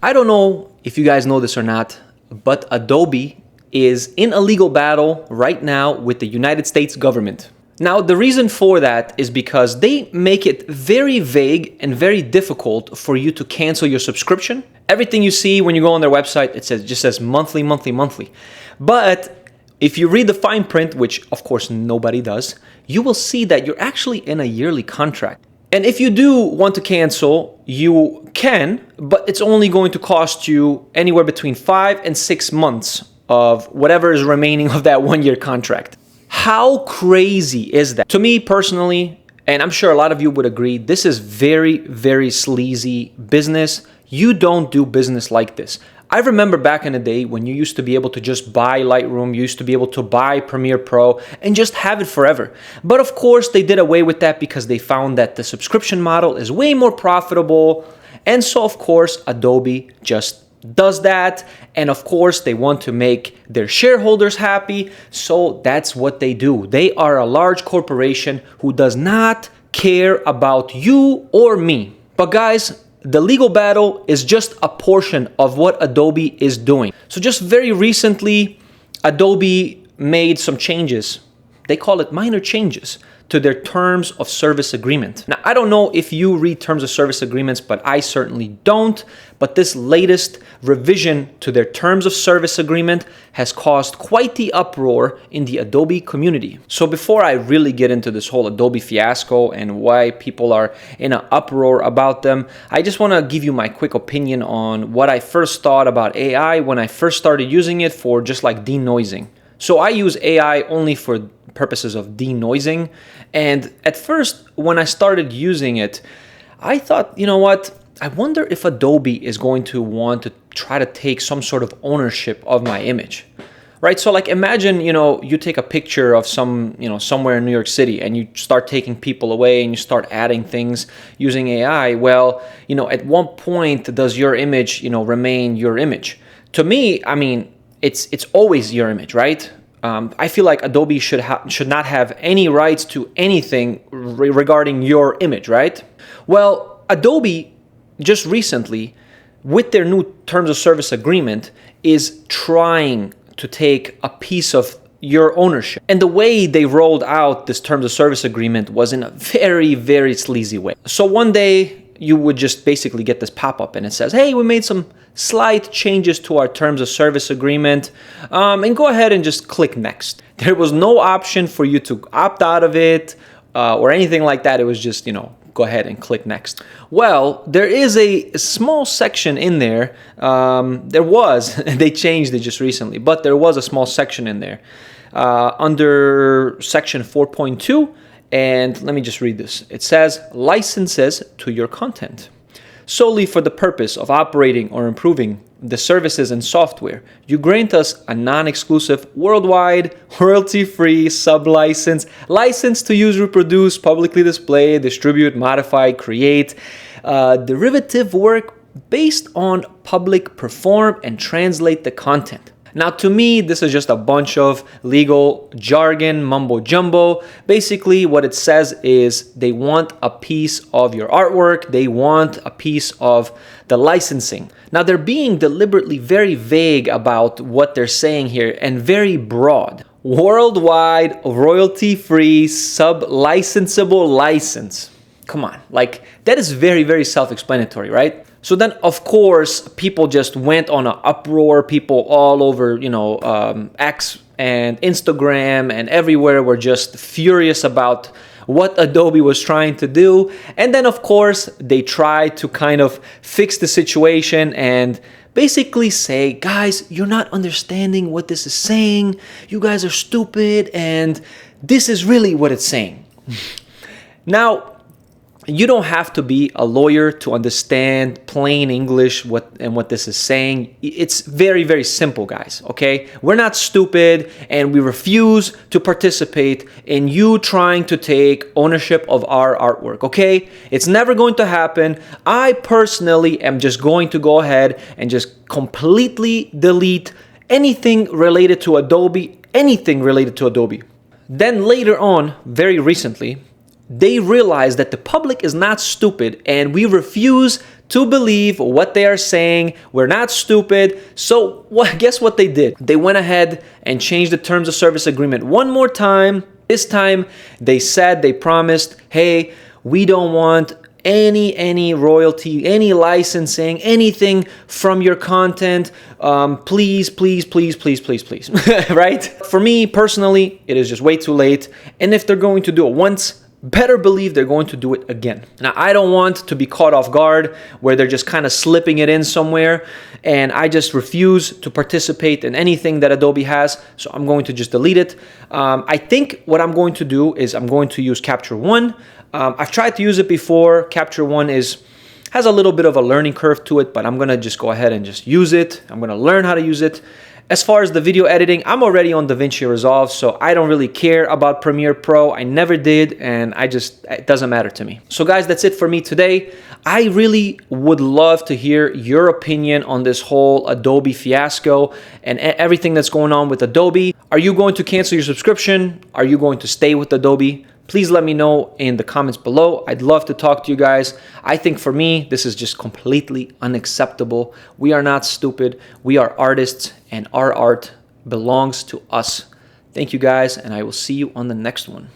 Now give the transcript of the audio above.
I don't know if you guys know this or not, but Adobe is in a legal battle right now with the United States government. Now, the reason for that is because they make it very vague and very difficult for you to cancel your subscription. Everything you see when you go on their website, just says monthly, monthly, monthly. But if you read the fine print, which of course nobody does, you will see that you're actually in a yearly contract. And if you do want to cancel, you can, but it's only going to cost you anywhere between 5 and 6 months of whatever is remaining of that 1-year contract. How crazy is that? To me personally, and I'm sure a lot of you would agree, this is very, very sleazy business. You don't do business like this. I remember back in the day when you used to be able to just buy Lightroom, you used to be able to buy Premiere Pro and just have it forever. But of course, they did away with that because they found that the subscription model is way more profitable. And so, of course, Adobe just does that. And of course, they want to make their shareholders happy. So that's what they do. They are a large corporation who does not care about you or me. But guys, the legal battle is just a portion of what Adobe is doing. So just very recently, Adobe made some changes. They call it minor changes to their terms of service agreement. Now, I don't know if you read terms of service agreements, but I certainly don't. But this latest revision to their terms of service agreement has caused quite the uproar in the Adobe community. So before I really get into this whole Adobe fiasco and why people are in an uproar about them, I just want to give you my quick opinion on what I first thought about AI when I first started using it for just like denoising. So I use AI only for purposes of denoising. And at first, when I started using it, I thought, you know what? I wonder if Adobe is going to want to try to take some sort of ownership of my image, right? So like imagine, you take a picture of somewhere in New York City and you start taking people away and you start adding things using AI. Well, at one point, does your image, remain your image? To me, I mean, it's always your image, right? I feel like Adobe should not have any rights to anything regarding your image, right? Well, Adobe just recently, with their new terms of service agreement, is trying to take a piece of your ownership. And the way they rolled out this terms of service agreement was in a very, very sleazy way. So one day, you would just basically get this pop-up and it says, hey, we made some slight changes to our terms of service agreement, and go ahead and just click next. There was no option for you to opt out of it or anything like that. It was just, go ahead and click next. Well, there is a small section in there. They changed it just recently, but there was a small section in there under section 4.2. And let me just read this. It says, licenses to your content. Solely for the purpose of operating or improving the services and software, you grant us a non-exclusive, worldwide, royalty-free sub-license, license to use, reproduce, publicly display, distribute, modify, create, derivative work based on public perform and translate the content. Now, to me, this is just a bunch of legal jargon, mumbo jumbo. Basically, what it says is they want a piece of your artwork. They want a piece of the licensing. Now, they're being deliberately very vague about what they're saying here and very broad. Worldwide, royalty-free, sub-licensable license. Come on, like that is very, very self-explanatory, right? So then, of course, people just went on an uproar. People all over, X and Instagram and everywhere were just furious about what Adobe was trying to do. And then, of course, they tried to kind of fix the situation and basically say, guys, you're not understanding what this is saying. You guys are stupid. And this is really what it's saying. Now, you don't have to be a lawyer to understand plain English what this is saying. It's very, very simple, guys, okay? We're not stupid, and we refuse to participate in you trying to take ownership of our artwork, okay? It's never going to happen. I personally am just going to go ahead and just completely delete anything related to Adobe, anything related to Adobe. Then later on, very recently, they realize that the public is not stupid and we refuse to believe what they are saying. We're not stupid. So guess what they did? They went ahead and changed the terms of service agreement one more time. This time they said, they promised, hey, we don't want any royalty, any licensing, anything from your content. Please, please, please, please, please, please. Right? For me personally, it is just way too late. And if they're going to do it once, better believe they're going to do it again. Now, I don't want to be caught off guard where they're just kind of slipping it in somewhere, and I just refuse to participate in anything that Adobe has, so I'm going to just delete it. I think what I'm going to do is I'm going to use Capture One. I've tried to use it before. Capture One has a little bit of a learning curve to it, but I'm gonna just go ahead and just use it. I'm gonna learn how to use it. As far as the video editing, I'm already on DaVinci Resolve, so I don't really care about Premiere Pro. I never did, and it doesn't matter to me. So guys, that's it for me today. I really would love to hear your opinion on this whole Adobe fiasco and everything that's going on with Adobe. Are you going to cancel your subscription? Are you going to stay with Adobe? Please let me know in the comments below. I'd love to talk to you guys. I think for me, this is just completely unacceptable. We are not stupid. We are artists, and our art belongs to us. Thank you guys, and I will see you on the next one.